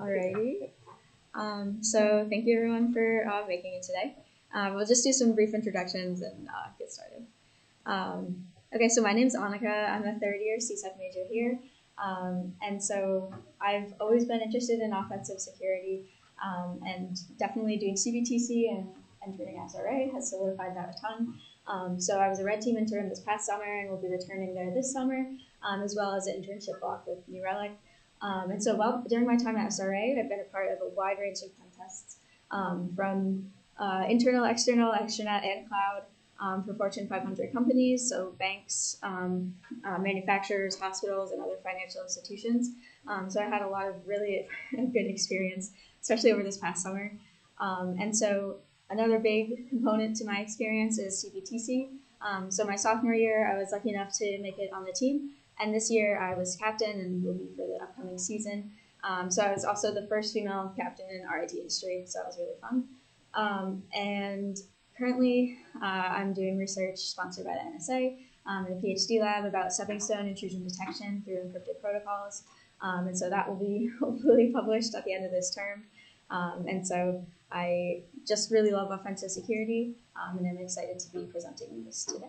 Alrighty. So thank you everyone for making it today. We'll just do some brief introductions and get started. Okay, so my name's Annika. I'm a third-year CSEC major here. And so I've always been interested in offensive security, and definitely doing CBTC and entering SRA has solidified that a ton. So I was a Red Team intern this past summer and will be returning there this summer, as well as an internship block with New Relic. And so during my time at SRA, I've been a part of a wide range of pen tests, from internal, external, extranet, and cloud, for Fortune 500 companies, so banks, manufacturers, hospitals, and other financial institutions. So I had a lot of really good experience, especially over this past summer. And so another big component to my experience is CBTC. So my sophomore year, I was lucky enough to make it on the team. And this year I was captain and will be for the upcoming season. So I was also the first female captain in RIT history, so that was really fun. And currently I'm doing research sponsored by the NSA in a PhD lab about stepping stone intrusion detection through encrypted protocols. And so that will be hopefully published at the end of this term. And so I just really love offensive security, and I'm excited to be presenting this today.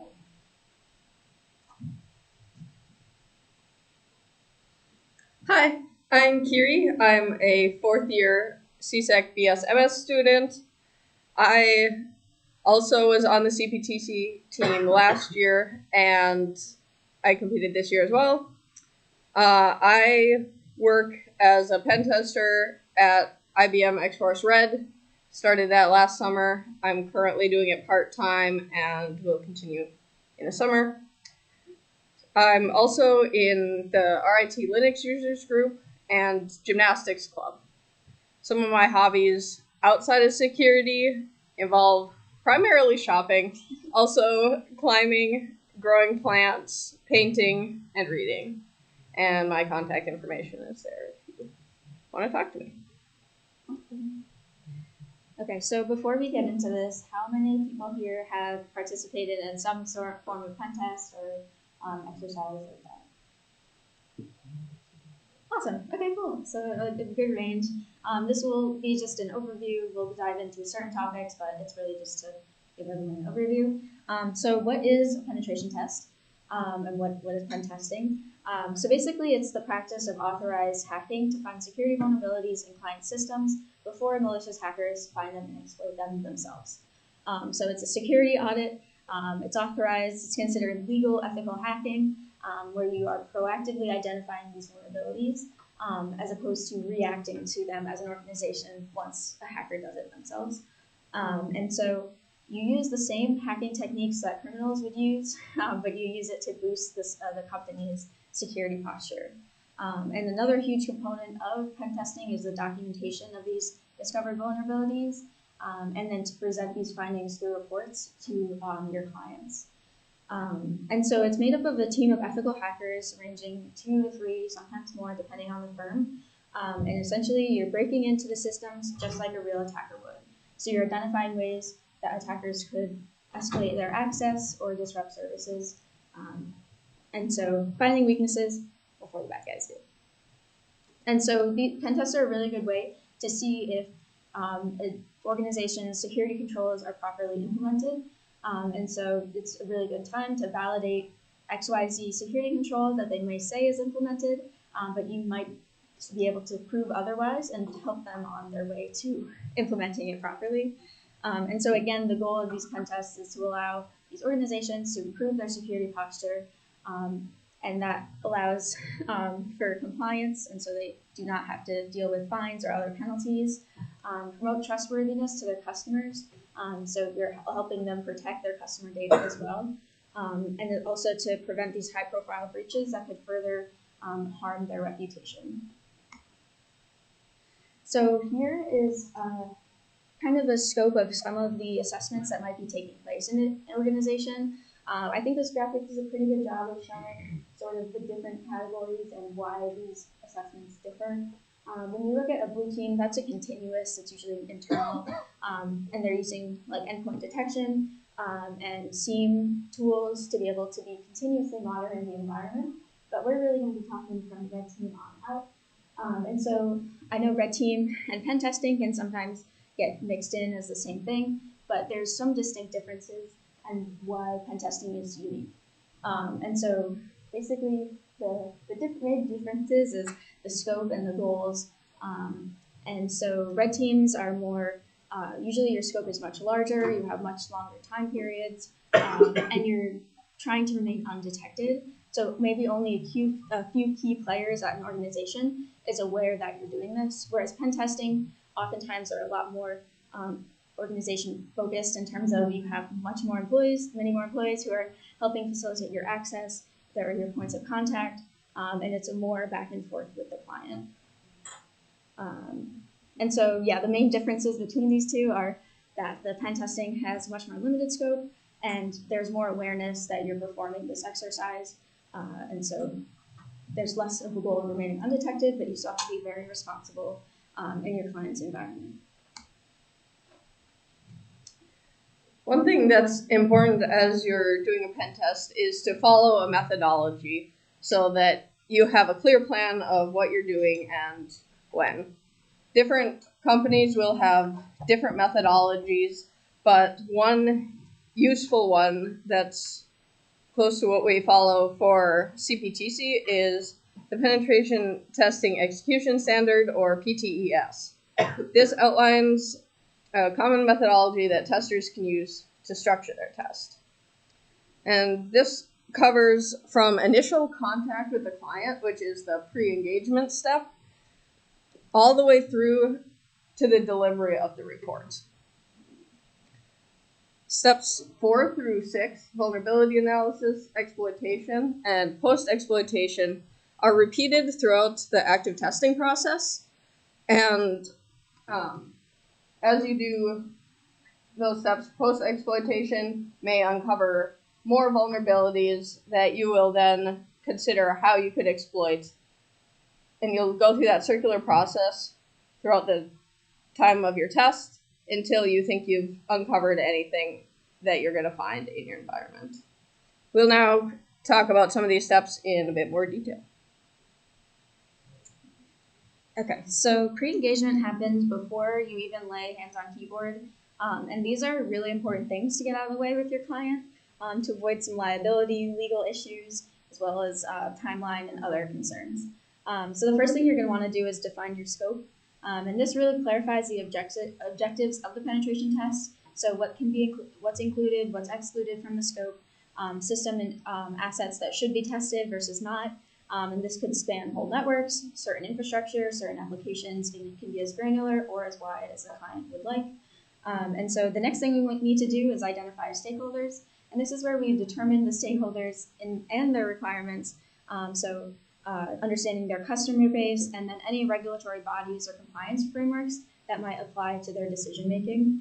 Hi, I'm Kyri. I'm a fourth-year CSEC BS MS student. I also was on the CPTC team last year, and I competed this year as well. I work as a pen tester at IBM X-Force Red. Started that last summer. I'm currently doing it part-time and will continue in the summer. I'm also in the RIT Linux users group and gymnastics club. Some of my hobbies outside of security involve primarily shopping, also climbing, growing plants, painting, and reading. And my contact information is there if you want to talk to me. Okay, so before we get into this, how many people here have participated in some form of pen test or exercise like that? Awesome. Okay, cool. So a good range. This will be just an overview. We'll dive into certain topics, but it's really just to give everyone an overview. So what is a penetration test, and what is pen testing? So basically, it's the practice of authorized hacking to find security vulnerabilities in client systems before malicious hackers find them and exploit them themselves. So it's a security audit. It's authorized. It's considered legal, ethical hacking, where you are proactively identifying these vulnerabilities, as opposed to reacting to them as an organization once a hacker does it themselves. And so you use the same hacking techniques that criminals would use, but you use it to boost the company's security posture. And another huge component of pen testing is the documentation of these discovered vulnerabilities, and then to present these findings through reports to your clients. And so it's made up of a team of ethical hackers ranging 2 to 3, sometimes more, depending on the firm. And essentially, you're breaking into the systems just like a real attacker would. So you're identifying ways that attackers could escalate their access or disrupt services. And so finding weaknesses before the bad guys do. And so the pen tests are a really good way to see if an organization's security controls are properly implemented. And so it's a really good time to validate XYZ security controls that they may say is implemented, but you might be able to prove otherwise and help them on their way to implementing it properly. And so again, the goal of these pen tests is to allow these organizations to improve their security posture, and that allows for compliance, and so they do not have to deal with fines or other penalties. Promote trustworthiness to their customers, so you're helping them protect their customer data as well, and also to prevent these high-profile breaches that could further harm their reputation. So here is kind of a scope of some of the assessments that might be taking place in an organization. I think this graphic does a pretty good job of showing sort of the different categories and why these assessments differ. When you look at a blue team, that's a continuous, it's usually internal, and they're using like endpoint detection and SIEM tools to be able to be continuously monitoring the environment. But we're really going to be talking from red team on out. And so I know red team and pen testing can sometimes get mixed in as the same thing, but there's some distinct differences and why pen testing is unique. And so basically the main differences is the scope and the goals. And so red teams are more, usually your scope is much larger, you have much longer time periods, and you're trying to remain undetected. So maybe only a few key players at an organization is aware that you're doing this, whereas pen testing oftentimes are a lot more organization focused in terms of you have many more employees who are helping facilitate your access, there are your points of contact, and it's a more back and forth with the client. And so, yeah, the main differences between these two are that the pen testing has much more limited scope, and there's more awareness that you're performing this exercise. And so there's less of a goal of remaining undetected, but you still have to be very responsible in your client's environment. One thing that's important as you're doing a pen test is to follow a methodology so that you have a clear plan of what you're doing and when. Different companies will have different methodologies, but one useful one that's close to what we follow for CPTC is the Penetration Testing Execution Standard, or PTES. This outlines a common methodology that testers can use to structure their test. And this covers from initial contact with the client, which is the pre-engagement step, all the way through to the delivery of the report. Steps 4 through 6, vulnerability analysis, exploitation, and post-exploitation, are repeated throughout the active testing process. And as you do those steps, post-exploitation may uncover more vulnerabilities that you will then consider how you could exploit. And you'll go through that circular process throughout the time of your test until you think you've uncovered anything that you're going to find in your environment. We'll now talk about some of these steps in a bit more detail. Okay, so pre-engagement happens before you even lay hands on keyboard, and these are really important things to get out of the way with your client to avoid some liability, legal issues, as well as timeline and other concerns. So the first thing you're going to want to do is define your scope, and this really clarifies the objectives of the penetration test. So what's included, what's excluded from the scope, system and assets that should be tested versus not. And this could span whole networks, certain infrastructure, certain applications. It can be as granular or as wide as the client would like. And so the next thing we need to do is identify our stakeholders. And this is where we determine the stakeholders and their requirements. Understanding their customer base and then any regulatory bodies or compliance frameworks that might apply to their decision making.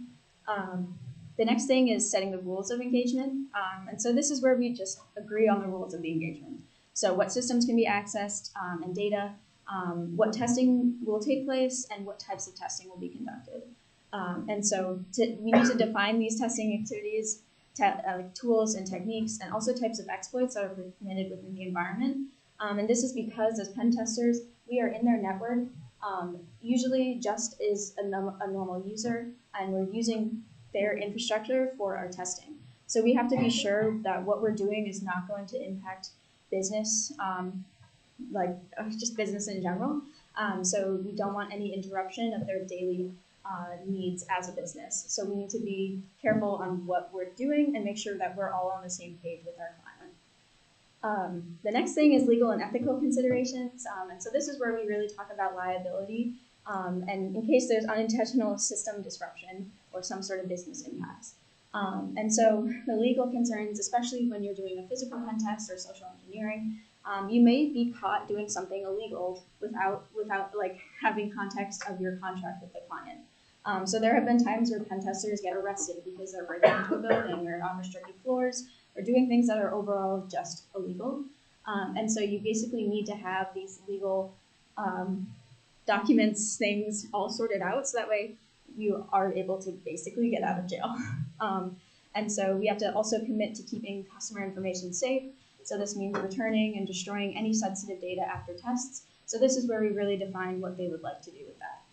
The next thing is setting the rules of engagement. And so this is where we just agree on the rules of the engagement. So what systems can be accessed and data, what testing will take place, and what types of testing will be conducted. And so we need to define these testing activities, tools and techniques, and also types of exploits that are permitted within the environment. And this is because as pen testers, we are in their network, usually just as a normal user, and we're using their infrastructure for our testing. So we have to be sure that what we're doing is not going to impact business, just business in general. So we don't want any interruption of their daily needs as a business. So we need to be careful on what we're doing and make sure that we're all on the same page with our client. The next thing is legal and ethical considerations. And so this is where we really talk about liability and in case there's unintentional system disruption or some sort of business impacts. And so the legal concerns, especially when you're doing a physical pen test or social engineering, you may be caught doing something illegal without like having context of your contract with the client. So there have been times where pen testers get arrested because they're breaking into a building or on restricted floors or doing things that are overall just illegal. And so you basically need to have these legal documents, things all sorted out so that way you are able to basically get out of jail. And so we have to also commit to keeping customer information safe. So this means returning and destroying any sensitive data after tests So this is where we really define what they would like to do with that.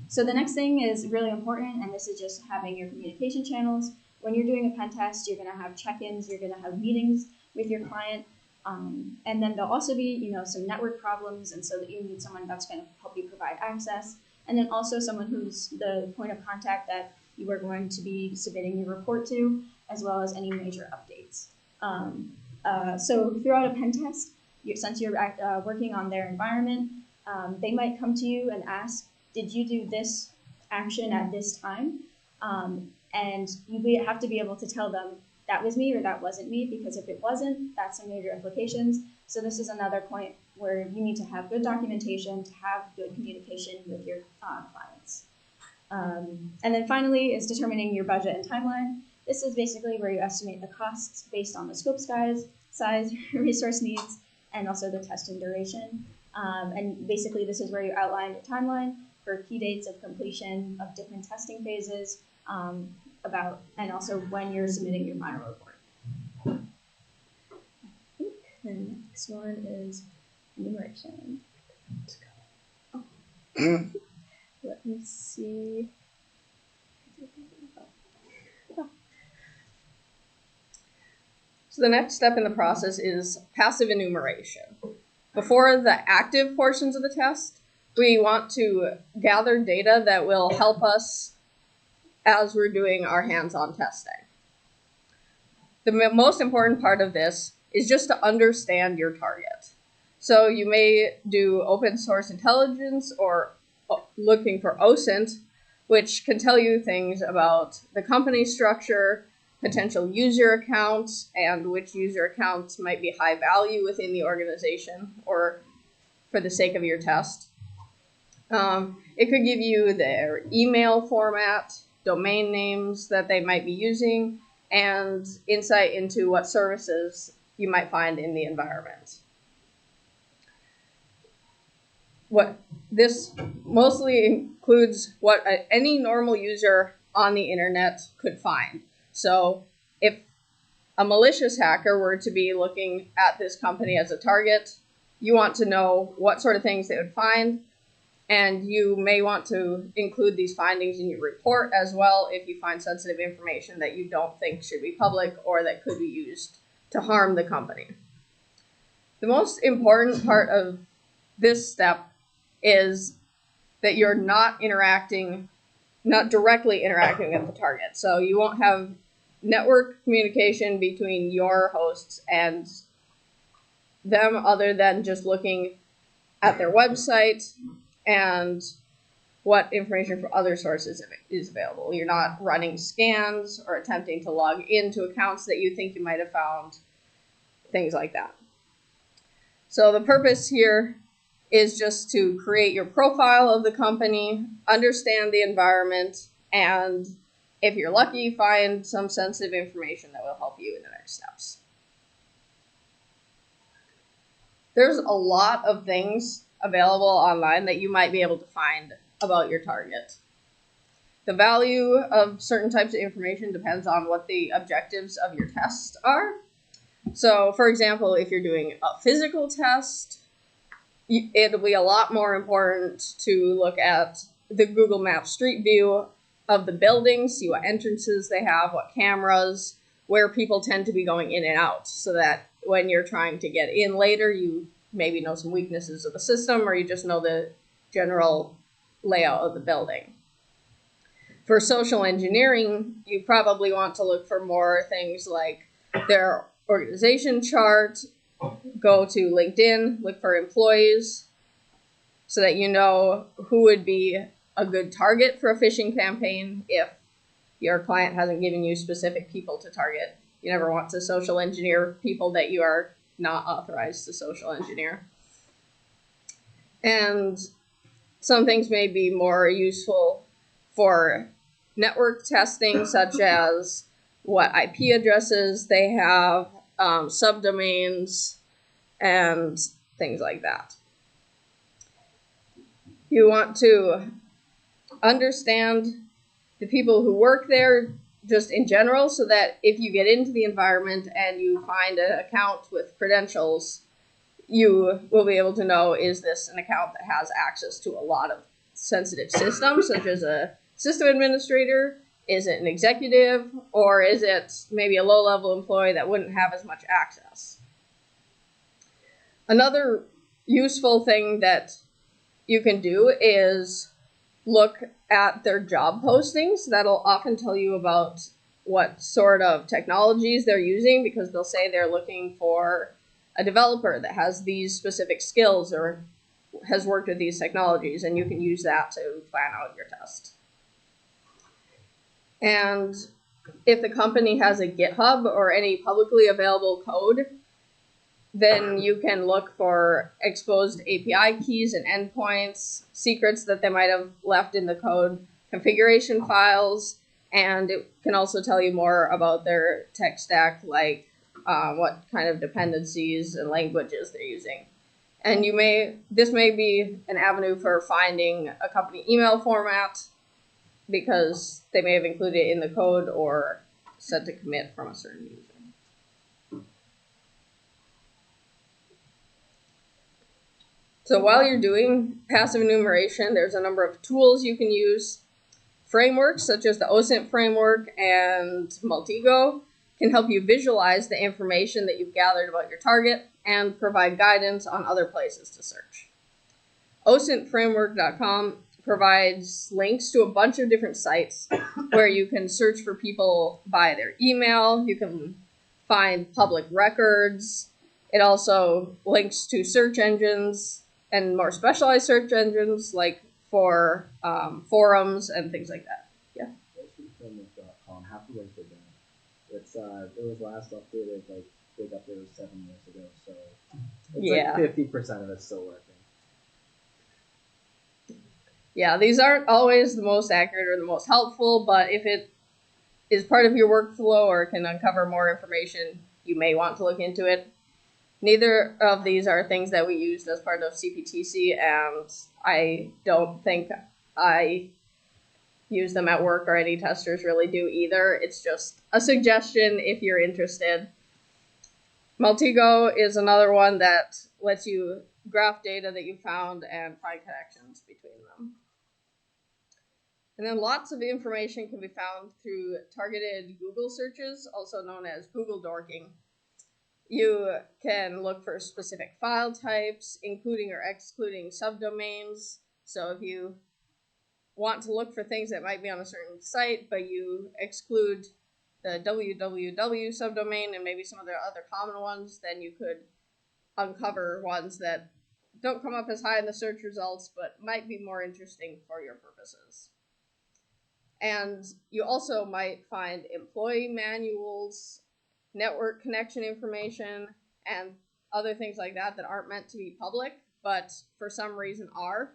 So the next thing is really important, and this is just having your communication channels. When you're doing a pen test, you're going to have check-ins, you're going to have meetings with your client, and then there'll also be, some network problems, and so that you need someone that's going to help you provide access, and then also someone who's the point of contact that you are going to be submitting your report to, as well as any major updates. So throughout a pen test, since you're working on their environment, they might come to you and ask, did you do this action at this time? And you have to be able to tell them that was me or that wasn't me, because if it wasn't, that's some major implications. So this is another point where you need to have good documentation, to have good communication with your clients. And then finally is determining your budget and timeline. This is basically where you estimate the costs based on the scope size, resource needs, and also the testing duration. And basically this is where you outline your timeline for key dates of completion of different testing phases, and also when you're submitting your final report. I think the next one is enumeration. Oh. Let me see. Oh. So the next step in the process is passive enumeration. Before the active portions of the test, we want to gather data that will help us as we're doing our hands-on testing. The most important part of this is just to understand your target. So you may do open source intelligence or looking for OSINT, which can tell you things about the company structure, potential user accounts, and which user accounts might be high value within the organization or for the sake of your test. It could give you their email format, domain names that they might be using, and insight into what services you might find in the environment. What this mostly includes what any normal user on the internet could find. So if a malicious hacker were to be looking at this company as a target, you want to know what sort of things they would find, and you may want to include these findings in your report as well if you find sensitive information that you don't think should be public or that could be used to harm the company. The most important part of this step is that you're not directly interacting with the target. So you won't have network communication between your hosts and them other than just looking at their website and what information from other sources is available. You're not running scans or attempting to log into accounts that you think you might have found, things like that. So the purpose here is just to create your profile of the company, understand the environment, and if you're lucky, find some sensitive information that will help you in the next steps. There's a lot of things available online that you might be able to find about your target. The value of certain types of information depends on what the objectives of your test are. So, for example, if you're doing a physical test, it'll be a lot more important to look at the Google Maps Street View of the building, see what entrances they have, what cameras, where people tend to be going in and out, so that when you're trying to get in later, you maybe know some weaknesses of the system, or you just know the general layout of the building. For social engineering, you probably want to look for more things like their organization chart, go to LinkedIn, look for employees, so that you know who would be a good target for a phishing campaign if your client hasn't given you specific people to target. You never want to social engineer people that you are not authorized to social engineer. And some things may be more useful for network testing, such as what IP addresses they have, subdomains, and things like that. You want to understand the people who work there just in general, so that if you get into the environment and you find an account with credentials, you will be able to know, is this an account that has access to a lot of sensitive systems, such as a system administrator? Is it an executive? Or is it maybe a low-level employee that wouldn't have as much access? Another useful thing that you can do is look at their job postings. That'll often tell you about what sort of technologies they're using, because they'll say they're looking for a developer that has these specific skills or has worked with these technologies, and you can use that to plan out your test. And if the company has a GitHub or any publicly available code, then you can look for exposed API keys and endpoints, secrets that they might have left in the code, configuration files, and it can also tell you more about their tech stack, like what kind of dependencies and languages they're using. And this may be an avenue for finding a company email format, because they may have included it in the code or set to commit from a certain user. So while you're doing passive enumeration, there's a number of tools you can use. Frameworks such as the OSINT framework and Multigo can help you visualize the information that you've gathered about your target and provide guidance on other places to search. OSINTframework.com provides links to a bunch of different sites where you can search for people by their email. You can find public records. It also links to search engines and more specialized search engines, like for forums and things like that. Yeah. OSINTframework.com, half the way through that. It was last updated like big update 7 years ago, so it's like 50% of it's still working. Yeah, these aren't always the most accurate or the most helpful, but if it is part of your workflow or can uncover more information, you may want to look into it. Neither of these are things that we used as part of CPTC, and I don't think I use them at work or any testers really do either. It's just a suggestion if you're interested. Multigo is another one that lets you graph data that you found and find connections between them. And then lots of information can be found through targeted Google searches, also known as Google dorking. You can look for specific file types, including or excluding subdomains. So if you want to look for things that might be on a certain site, but you exclude the www subdomain and maybe some of the other common ones, then you could uncover ones that don't come up as high in the search results, but might be more interesting for your purposes. And you also might find employee manuals, network connection information, and other things like that that aren't meant to be public, but for some reason are.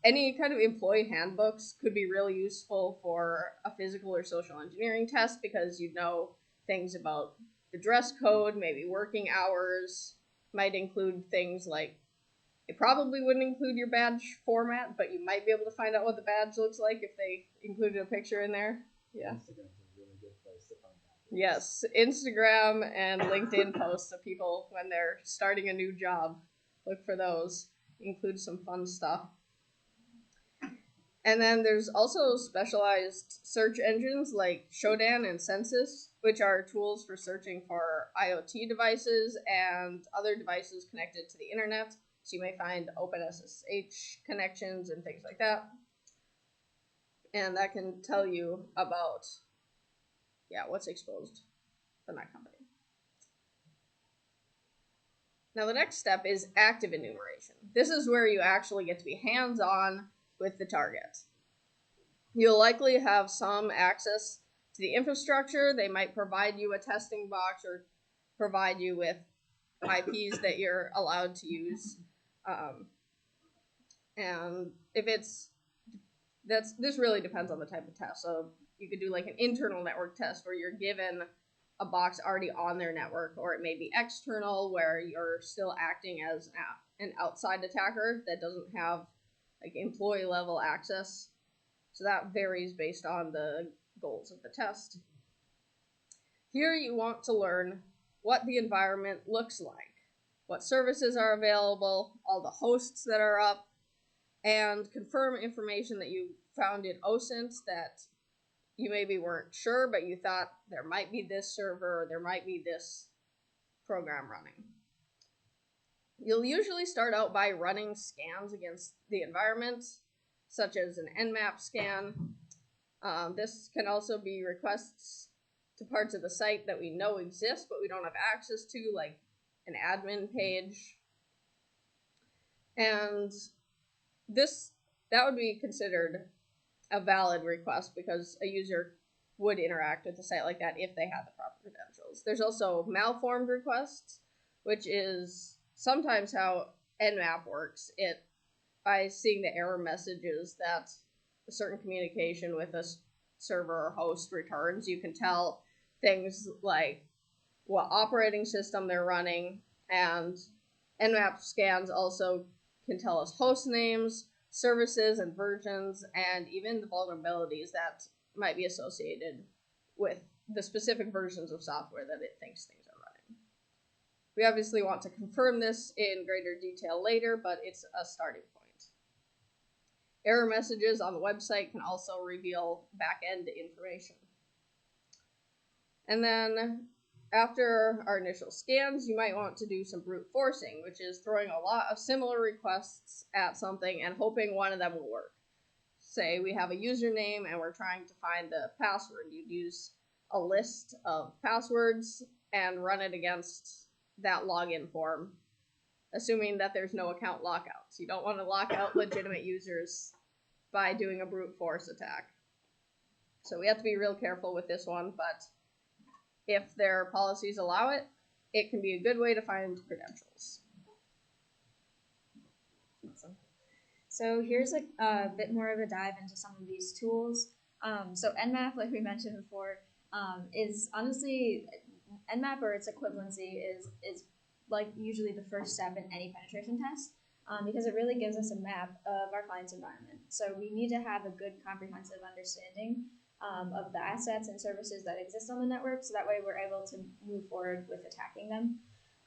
Any kind of employee handbooks could be really useful for a physical or social engineering test, because you know things about the dress code, maybe working hours, might include things like, it probably wouldn't include your badge format, but you might be able to find out what the badge looks like if they included a picture in there. Yeah. Instagram's a really good place to find badges. Yes, Instagram and LinkedIn posts of people when they're starting a new job. Look for those. Include some fun stuff. And then there's also specialized search engines like Shodan and Census, which are tools for searching for IoT devices and other devices connected to the internet. So you may find OpenSSH connections and things like that. And that can tell you about, what's exposed from that company. Now the next step is active enumeration. This is where you actually get to be hands-on with the target. You'll likely have some access to the infrastructure. They might provide you a testing box or provide you with IPs that you're allowed to use. And if this really depends on the type of test. So you could do like an internal network test where you're given a box already on their network, or it may be external where you're still acting as an outside attacker that doesn't have like employee level access. So that varies based on the goals of the test. Here you want to learn what the environment looks like. what services are available, all the hosts that are up, and confirm information that you found in OSINT that you maybe weren't sure, but you thought there might be this server or there might be this program running. You'll usually start out by running scans against the environment, such as an Nmap scan. This can also be requests to parts of the site that we know exist, but we don't have access to, like an admin page. And that would be considered a valid request because a user would interact with a site like that if they had the proper credentials. There's also malformed requests, which is sometimes how Nmap works. By seeing the error messages that a certain communication with a server or host returns, you can tell things like what operating system they're running, and Nmap scans also can tell us host names, services and versions, and even the vulnerabilities that might be associated with the specific versions of software that it thinks things are running. We obviously want to confirm this in greater detail later, but it's a starting point. Error messages on the website can also reveal back-end information. And then after our initial scans, you might want to do some brute forcing, which is throwing a lot of similar requests at something and hoping one of them will work. Say we have a username and we're trying to find the password. You'd use a list of passwords and run it against that login form, assuming that there's no account lockouts. You don't want to lock out legitimate users by doing a brute force attack. So we have to be real careful with this one, but if their policies allow it, it can be a good way to find credentials. Awesome. So here's a bit more of a dive into some of these tools. So Nmap, like we mentioned before, is honestly, Nmap or its equivalency is like usually the first step in any penetration test, because it really gives us a map of our client's environment. So we need to have a good comprehensive understanding of the assets and services that exist on the network, so that way we're able to move forward with attacking them.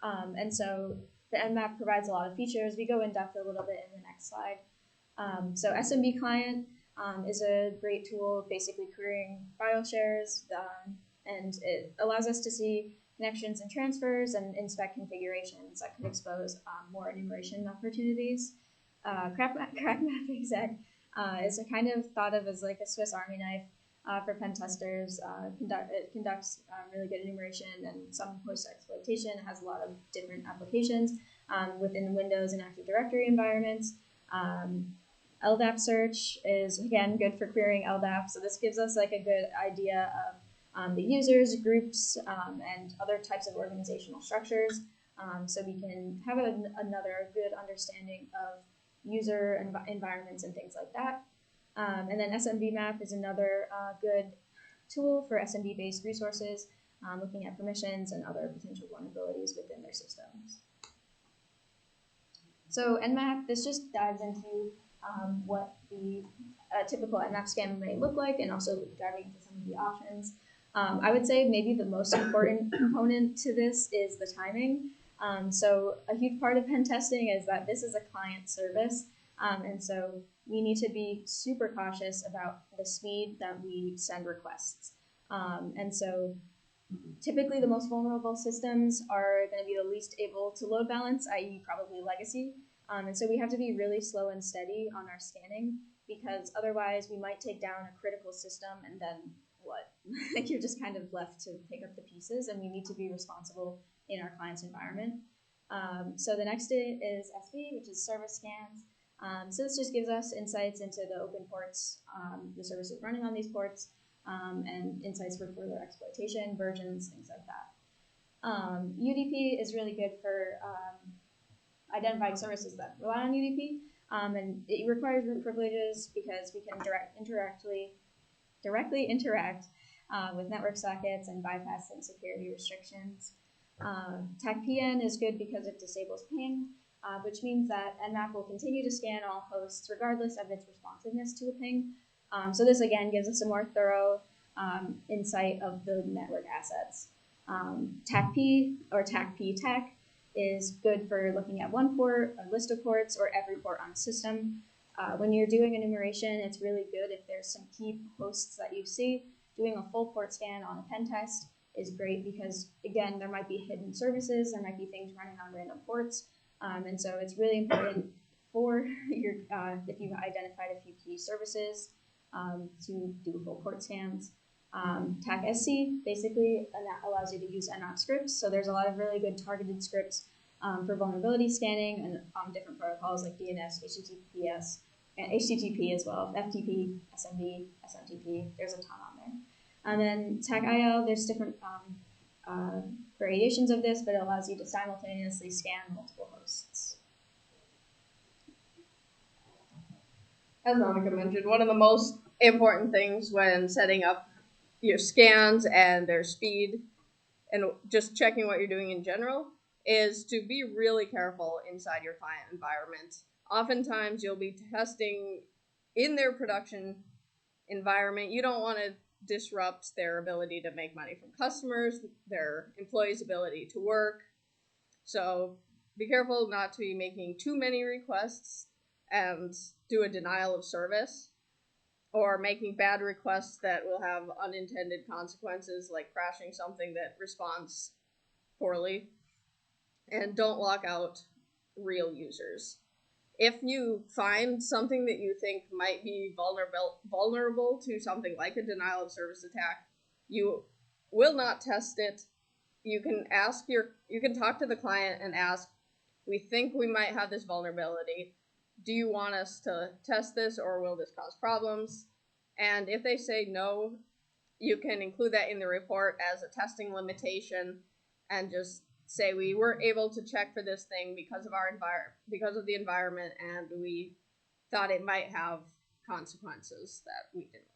And so the Nmap provides a lot of features. We go in depth a little bit in the next slide. So SMB client is a great tool, basically querying file shares, and it allows us to see connections and transfers and inspect configurations that could expose more enumeration opportunities. Crackmap exec is a kind of thought of as like a Swiss Army knife for pen testers. It conducts really good enumeration and some host exploitation. It has a lot of different applications within Windows and Active Directory environments. LDAP search is, again, good for querying LDAP. So this gives us like a good idea of the users, groups, and other types of organizational structures. So we can have another good understanding of user environments and things like that. And then SMB map is another good tool for SMB-based resources, looking at permissions and other potential vulnerabilities within their systems. So Nmap, this just dives into what the typical Nmap scan may look like, and also diving into some of the options. I would say maybe the most important component to this is the timing. So a huge part of pen testing is that this is a client service, and so we need to be super cautious about the speed that we send requests. And so typically the most vulnerable systems are going to be the least able to load balance, i.e. probably legacy. And so we have to be really slow and steady on our scanning, because otherwise we might take down a critical system and then what? Like you're just kind of left to pick up the pieces, and we need to be responsible in our client's environment. So the next is SV, which is service scans. So this just gives us insights into the open ports, the services running on these ports, and insights for further exploitation, versions, things like that. UDP is really good for identifying services that rely on UDP, and it requires root privileges because we can directly interact with network sockets and bypass some security restrictions. TAC-PN is good because it disables ping, which means that Nmap will continue to scan all hosts regardless of its responsiveness to a ping. So this again gives us a more thorough insight of the network assets. TAC-P or TAC-P-TAC is good for looking at one port, a list of ports, or every port on a system. When you're doing enumeration, it's really good if there's some key hosts that you see. Doing a full port scan on a pen test is great because, again, there might be hidden services, there might be things running on random ports, and so it's really important for your if you've identified a few key services to do full port scans. TAC-SC basically allows you to use NOP scripts, so there's a lot of really good targeted scripts for vulnerability scanning and different protocols like DNS, HTTPS, and HTTP as well, FTP, SMB, SMTP. There's a ton on there. And then TAC-IO, there's different variations of this, but it allows you to simultaneously scan multiple hosts. As Annika mentioned, one of the most important things when setting up your scans and their speed and just checking what you're doing in general is to be really careful inside your client environment. Oftentimes you'll be testing in their production environment. You don't want to disrupt their ability to make money from customers, their employees' ability to work. So be careful not to be making too many requests and do a denial of service, or making bad requests that will have unintended consequences, like crashing something that responds poorly. And don't lock out real users. If you find something that you think might be vulnerable to something like a denial of service attack, you will not test it. You can talk to the client and ask, we think we might have this vulnerability. Do you want us to test this, or will this cause problems? And if they say no, you can include that in the report as a testing limitation and just say we weren't able to check for this thing because of the environment, and we thought it might have consequences that we didn't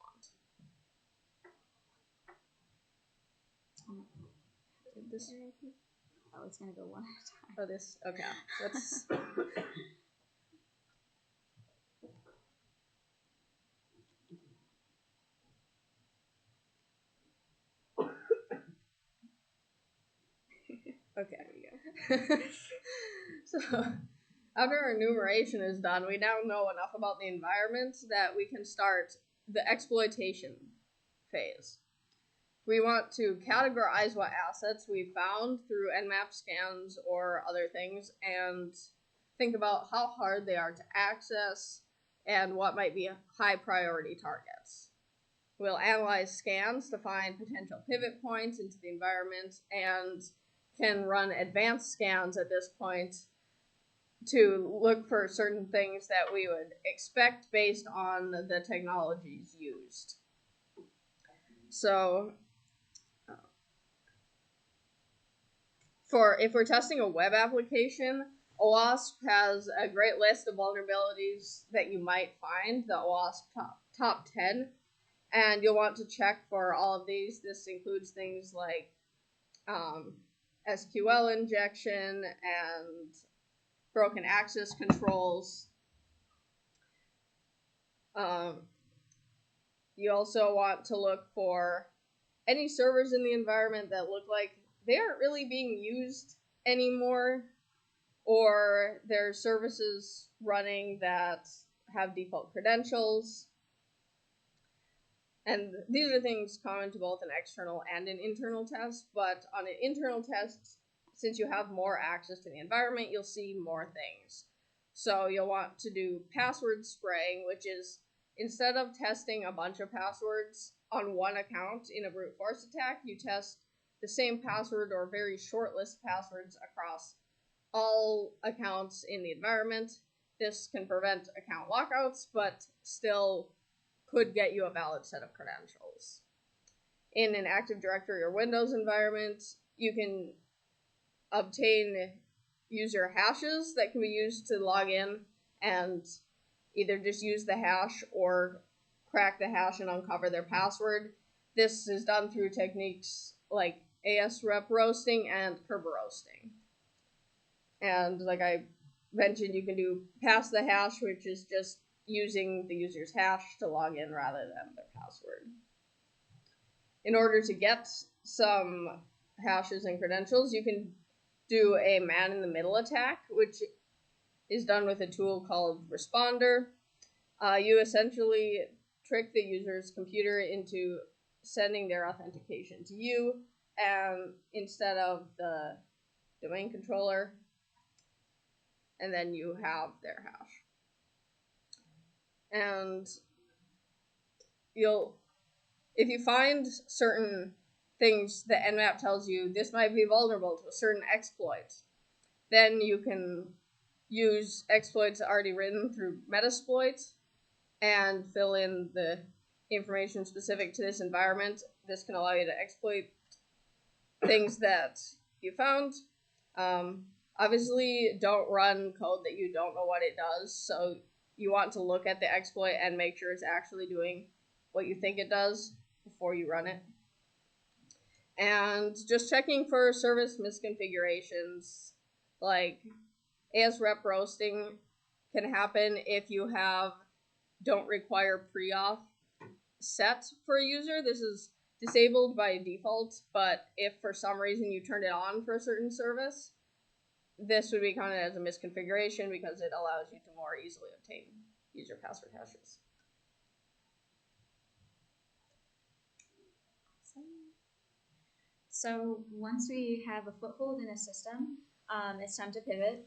want. Did this? Oh, it's gonna go one at a time. Oh, this. Okay. Let's. Okay, there we go. So, after our enumeration is done, we now know enough about the environment that we can start the exploitation phase. We want to categorize what assets we found through Nmap scans or other things and think about how hard they are to access and what might be high priority targets. We'll analyze scans to find potential pivot points into the environment and can run advanced scans at this point to look for certain things that we would expect based on the technologies used. So, if we're testing a web application, OWASP has a great list of vulnerabilities that you might find, the OWASP top 10, and you'll want to check for all of these. This includes things like SQL injection and broken access controls. You also want to look for any servers in the environment that look like they aren't really being used anymore, or there are services running that have default credentials. And these are things common to both an external and an internal test, but on an internal test, since you have more access to the environment, you'll see more things. So you'll want to do password spraying, which is instead of testing a bunch of passwords on one account in a brute force attack, you test the same password or very short list passwords across all accounts in the environment. This can prevent account lockouts, but still could get you a valid set of credentials. In an Active Directory or Windows environment, you can obtain user hashes that can be used to log in and either just use the hash or crack the hash and uncover their password. This is done through techniques like ASREP roasting and Kerber roasting. And like I mentioned, you can do pass the hash, which is just using the user's hash to log in rather than their password. In order to get some hashes and credentials, you can do a man-in-the-middle attack, which is done with a tool called Responder. You essentially trick the user's computer into sending their authentication to you, and instead of the domain controller, and then you have their hash. And if you find certain things the Nmap tells you this might be vulnerable to a certain exploit, then you can use exploits already written through Metasploit and fill in the information specific to this environment. This can allow you to exploit things that you found. Obviously, don't run code that you don't know what it does, so you want to look at the exploit and make sure it's actually doing what you think it does before you run it. And just checking for service misconfigurations, like ASREP roasting can happen if you don't require pre-auth set for a user. This is disabled by default, but if for some reason you turned it on for a certain service, this would be counted as a misconfiguration because it allows you to more easily obtain user password hashes. So once we have a foothold in a system, it's time to pivot.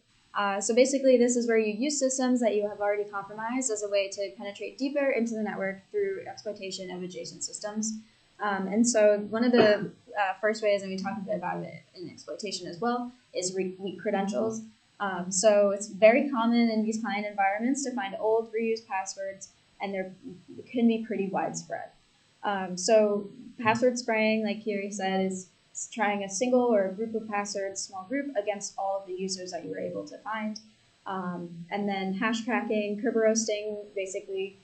So basically, this is where you use systems that you have already compromised as a way to penetrate deeper into the network through exploitation of adjacent systems. And so one of the first ways, and we talked a bit about it in exploitation as well, is weak credentials. So it's very common in these client environments to find old reused passwords, and they can be pretty widespread. So password spraying, like Kyri said, is trying a single or a group of passwords, small group, against all of the users that you were able to find. And then hash cracking, roasting, basically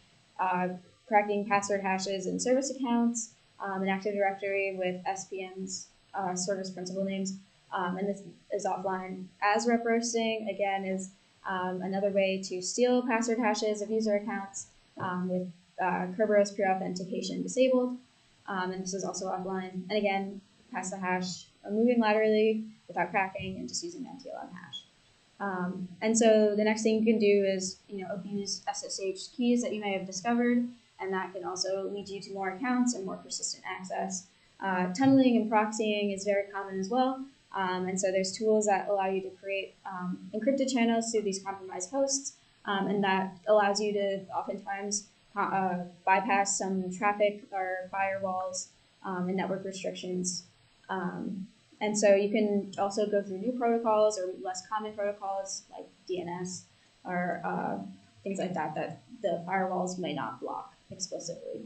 cracking password hashes in service accounts, an Active Directory with SPNs, service principal names, and this is offline. ASREP roasting, again, is another way to steal password hashes of user accounts with Kerberos pre-authentication disabled, and this is also offline. And again, pass the hash, moving laterally without cracking, and just using NTLM hash. And so the next thing you can do is abuse SSH keys that you may have discovered, and that can also lead you to more accounts and more persistent access. Tunneling and proxying is very common as well. And so there's tools that allow you to create encrypted channels to these compromised hosts, and that allows you to oftentimes bypass some traffic or firewalls and network restrictions. And so you can also go through new protocols or less common protocols like DNS or things like that the firewalls may not block explicitly.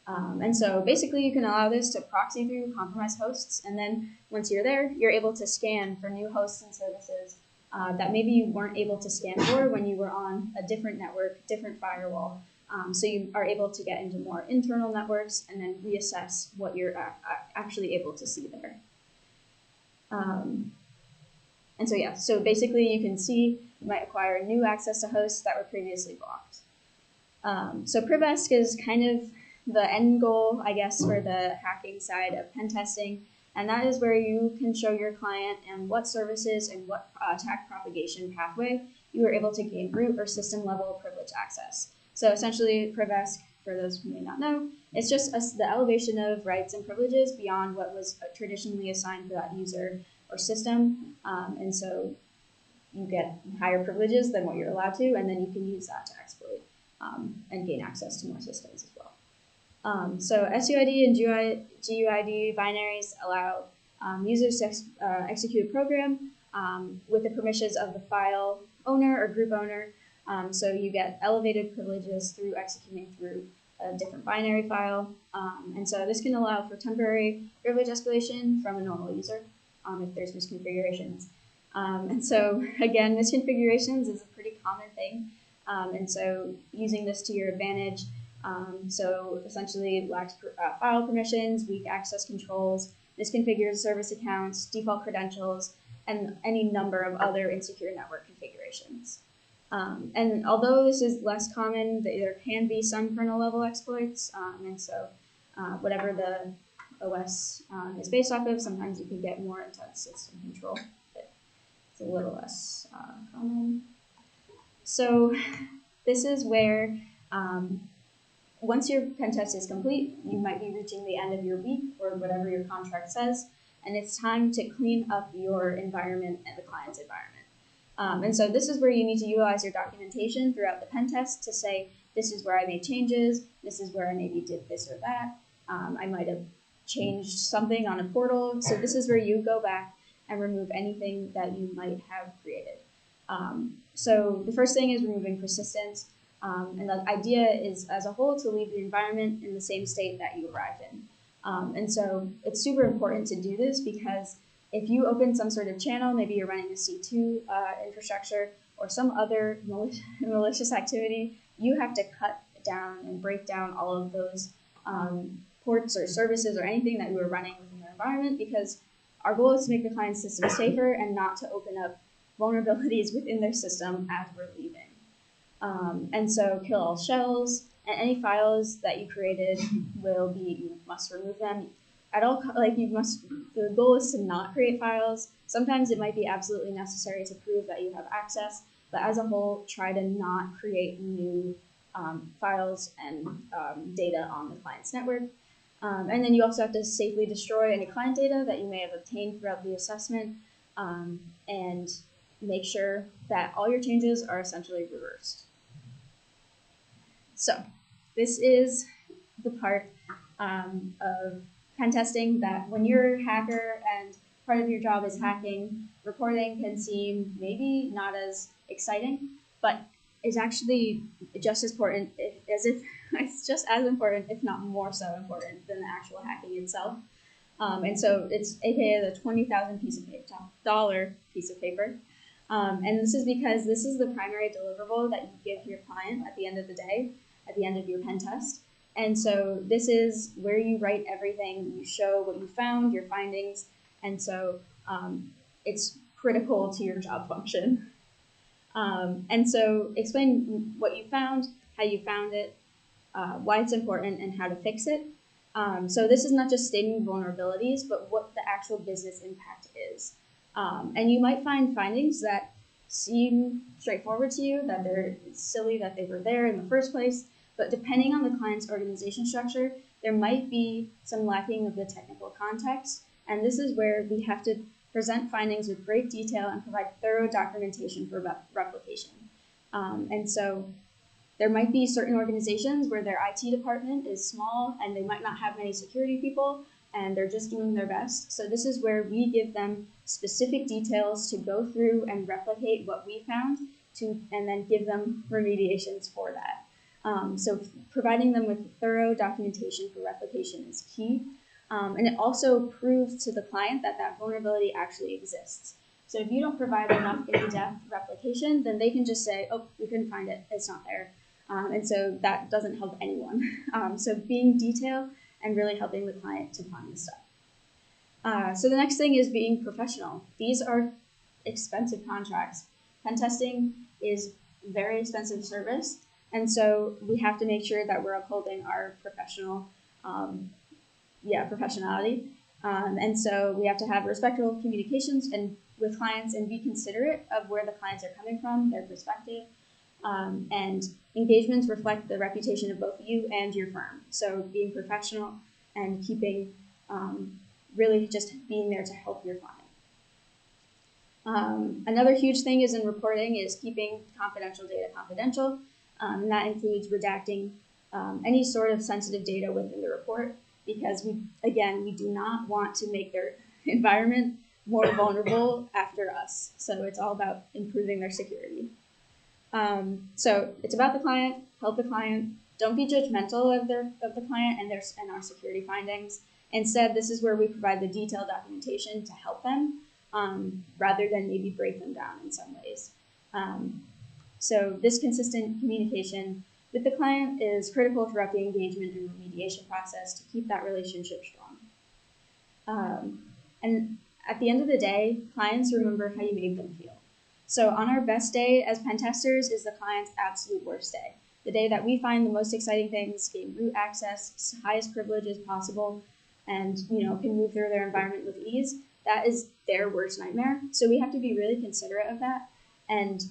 And so basically you can allow this to proxy through compromised hosts, and then once you're there, you're able to scan for new hosts and services that maybe you weren't able to scan for when you were on a different network, different firewall. So you are able to get into more internal networks and then reassess what you're actually able to see there. And so yeah, so basically you can see you might acquire new access to hosts that were previously blocked. So Privesk is kind of the end goal, I guess, for the hacking side of pen testing, and that is where you can show your client and what services and what attack propagation pathway you were able to gain root or system level privilege access. So essentially, Privesk, for those who may not know, it's just the elevation of rights and privileges beyond what was traditionally assigned for that user or system, and so you get higher privileges than what you're allowed to, and then you can use that to exploit and gain access to more systems as well. So SUID and GUID binaries allow users to execute a program with the permissions of the file owner or group owner. So you get elevated privileges through executing through a different binary file. And so this can allow for temporary privilege escalation from a normal user if there's misconfigurations. And so again, misconfigurations is a pretty common thing. And so using this to your advantage, so essentially it lacks file permissions, weak access controls, misconfigured service accounts, default credentials, and any number of other insecure network configurations. And although this is less common, there can be some kernel level exploits, and so whatever the OS is based off of, sometimes you can get more intense system control. But a little less common. So this is where once your pen test is complete, you might be reaching the end of your week or whatever your contract says, and it's time to clean up your environment and the client's environment. And so this is where you need to utilize your documentation throughout the pen test to say, this is where I made changes, this is where I maybe did this or that, I might have changed something on a portal. So this is where you go back and remove anything that you might have created. So the first thing is removing persistence. And the idea is, as a whole, to leave the environment in the same state that you arrived in. And so it's super important to do this because if you open some sort of channel, maybe you're running a C2 infrastructure or some other malicious activity, you have to cut down and break down all of those ports or services or anything that you were running within your environment, because our goal is to make the client system safer and not to open up vulnerabilities within their system as we're leaving. And so kill all shells, and any files that you created you must remove them. The goal is to not create files. Sometimes it might be absolutely necessary to prove that you have access, but as a whole, try to not create new files and data on the client's network. And then you also have to safely destroy any client data that you may have obtained throughout the assessment, and make sure that all your changes are essentially reversed. So this is the part of pen testing that when you're a hacker and part of your job is hacking, reporting can seem maybe not as exciting, but is actually just as important, it's just as important, if not more so important, than the actual hacking itself. And so it's AKA the $20,000 piece of paper. And this is because this is the primary deliverable that you give your client at the end of the day, at the end of your pen test. And so this is where you write everything, you show what you found, your findings, and so it's critical to your job function. And so explain what you found, how you found it, why it's important, and how to fix it. So this is not just stating vulnerabilities, but what the actual business impact is. And you might find findings that seem straightforward to you, that it's silly that they were there in the first place, but depending on the client's organization structure, there might be some lacking of the technical context. And this is where we have to present findings with great detail and provide thorough documentation for replication. And so there might be certain organizations where their IT department is small and they might not have many security people and they're just doing their best. So this is where we give them specific details to go through and replicate what we found and then give them remediations for that. So providing them with thorough documentation for replication is key. And it also proves to the client that that vulnerability actually exists. So if you don't provide enough in-depth replication, then they can just say, oh, we couldn't find it, it's not there. And so that doesn't help anyone. So being detailed and really helping the client to find the stuff. So the next thing is being professional. These are expensive contracts. Pen testing is very expensive service. And so we have to make sure that we're upholding our professionality. And so we have to have respectful communications with clients and be considerate of where the clients are coming from, their perspective. And engagements reflect the reputation of both you and your firm. So being professional and keeping, really just being there to help your client. Another huge thing is in reporting is keeping confidential data confidential. And that includes redacting any sort of sensitive data within the report, because we do not want to make their environment more vulnerable after us. So it's all about improving their security. So it's about the client, help the client. Don't be judgmental of the client and our security findings. Instead, this is where we provide the detailed documentation to help them, rather than maybe break them down in some ways. So this consistent communication with the client is critical throughout the engagement and remediation process to keep that relationship strong. And at the end of the day, clients remember how you made them feel. So on our best day as pen testers is the client's absolute worst day. The day that we find the most exciting things, gain root access, highest privileges possible, and can move through their environment with ease. That is their worst nightmare. So we have to be really considerate of that and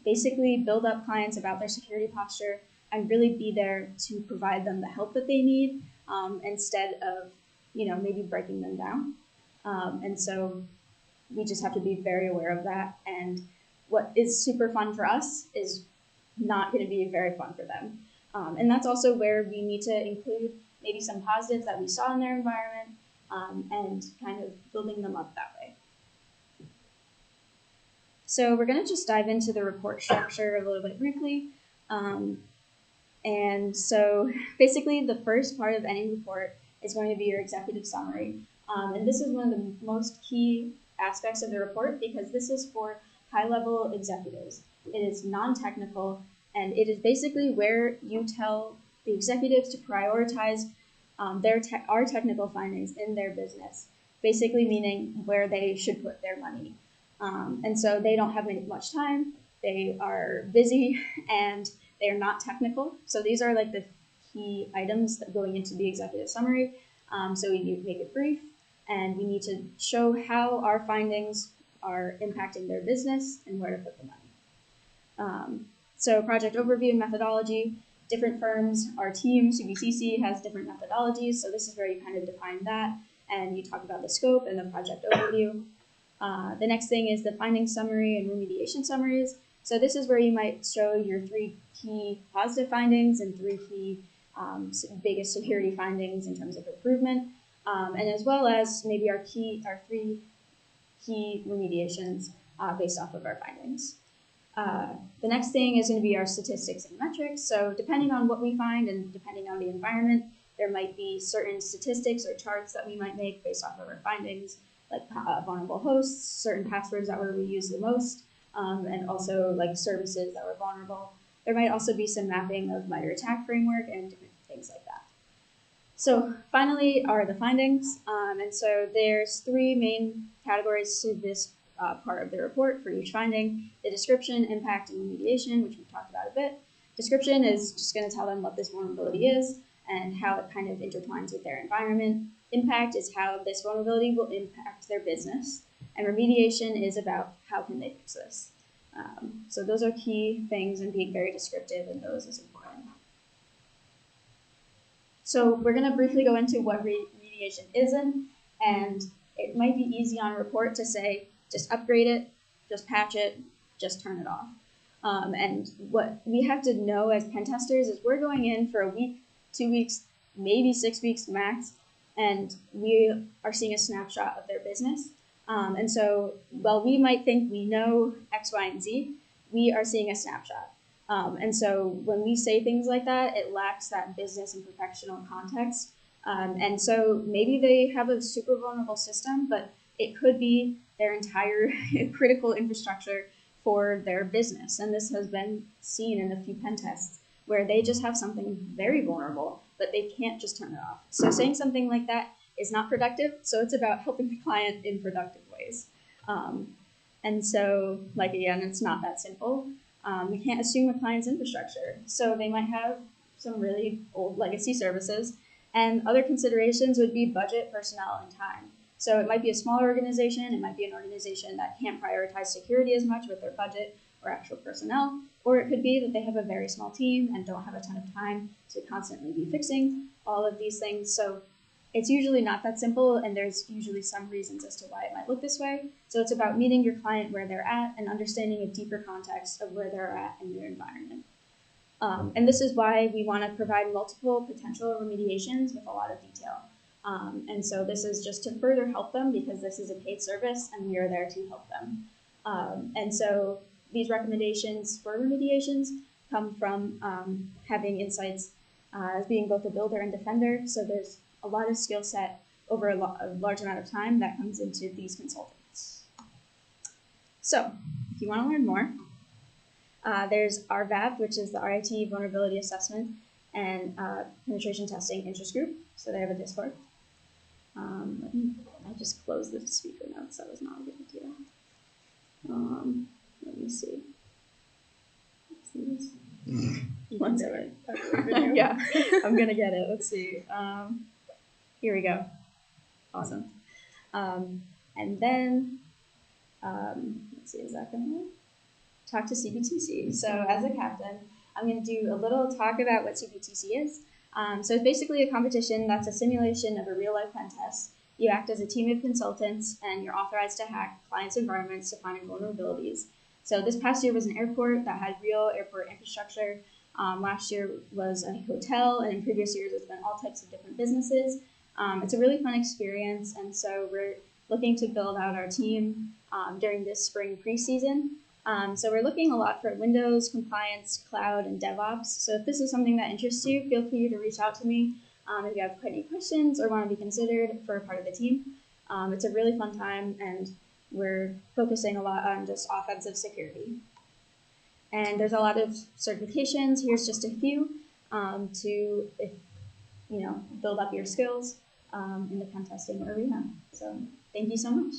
basically build up clients about their security posture and really be there to provide them the help that they need instead of, maybe breaking them down. And so we just have to be very aware of that. And what is super fun for us is not going to be very fun for them. And that's also where we need to include maybe some positives that we saw in their environment and kind of building them up that way. So we're going to just dive into the report structure a little bit briefly. And so basically the first part of any report is going to be your executive summary. And this is one of the most key aspects of the report because this is for high-level executives. It is non-technical, and it is basically where you tell the executives to prioritize our technical findings in their business, basically meaning where they should put their money. And so they don't have much time, they are busy, and they are not technical. So these are like the key items that going into the executive summary. So we need to make it brief, and we need to show how our findings are impacting their business and where to put the money. So project overview and methodology, different firms, our team, CBCC, has different methodologies. So this is where you kind of define that, and you talk about the scope and the project overview. The next thing is the finding summary and remediation summaries. So this is where you might show your 3 key positive findings and 3 key biggest security findings in terms of improvement, and as well as maybe our 3 key remediations based off of our findings. The next thing is going to be our statistics and metrics. So depending on what we find and depending on the environment, there might be certain statistics or charts that we might make based off of our findings, like vulnerable hosts, certain passwords that were reused the most, and also like services that were vulnerable. There might also be some mapping of MITRE ATT&CK framework and different things like that. So finally are the findings. And so there's 3 main categories to this part of the report for each finding: the description, impact, and remediation, which we've talked about a bit. Description is just going to tell them what this vulnerability is and how it kind of intertwines with their environment. Impact is how this vulnerability will impact their business. And remediation is about how can they fix this. So those are key things, and being very descriptive in those is important. So we're going to briefly go into what remediation isn't, and it might be easy on a report to say, just upgrade it, just patch it, just turn it off. And what we have to know as pen testers is we're going in for a week, 2 weeks, maybe 6 weeks max, and we are seeing a snapshot of their business. And so while we might think we know X, Y, and Z, we are seeing a snapshot. And so when we say things like that, it lacks that business and professional context. And so maybe they have a super vulnerable system, but it could be their entire critical infrastructure for their business. And this has been seen in a few pen tests where they just have something very vulnerable, but they can't just turn it off. So saying something like that is not productive. So it's about helping the client in productive ways. And so, like, again, it's not that simple. We can't assume a client's infrastructure. So they might have some really old legacy services, and other considerations would be budget, personnel, and time. So it might be a smaller organization, it might be an organization that can't prioritize security as much with their budget or actual personnel, or it could be that they have a very small team and don't have a ton of time to constantly be fixing all of these things. So it's usually not that simple, and there's usually some reasons as to why it might look this way. So it's about meeting your client where they're at and understanding a deeper context of where they're at in their environment. And this is why we want to provide multiple potential remediations with a lot of detail. And so this is just to further help them, because this is a paid service and we are there to help them. And so these recommendations for remediations come from having insights as being both a builder and defender. So there's a lot of skill set over a large amount of time that comes into these consultants. So if you want to learn more, there's RVAP, which is the RIT Vulnerability Assessment and Penetration Testing Interest Group. So they have a Discord. I just closed the speaker notes. That was not a good idea. Let me see. One second. Yeah, I'm gonna get it. Let's see. Here we go. Awesome. And then, let's see, is that going to talk to CPTC? So as a captain, I'm going to do a little talk about what CPTC is. So it's basically a competition that's a simulation of a real-life pen test. You act as a team of consultants, and you're authorized to hack clients' environments to find vulnerabilities. So this past year was an airport that had real airport infrastructure. Last year was a hotel, and in previous years it's been all types of different businesses. It's a really fun experience, and so we're looking to build out our team during this spring preseason. So we're looking a lot for Windows, compliance, cloud, and DevOps. So if this is something that interests you, feel free to reach out to me if you have any questions or want to be considered for a part of the team. It's a really fun time, and we're focusing a lot on just offensive security. And there's a lot of certifications. Here's just a few to, build up your skills in the pen testing arena. So thank you so much.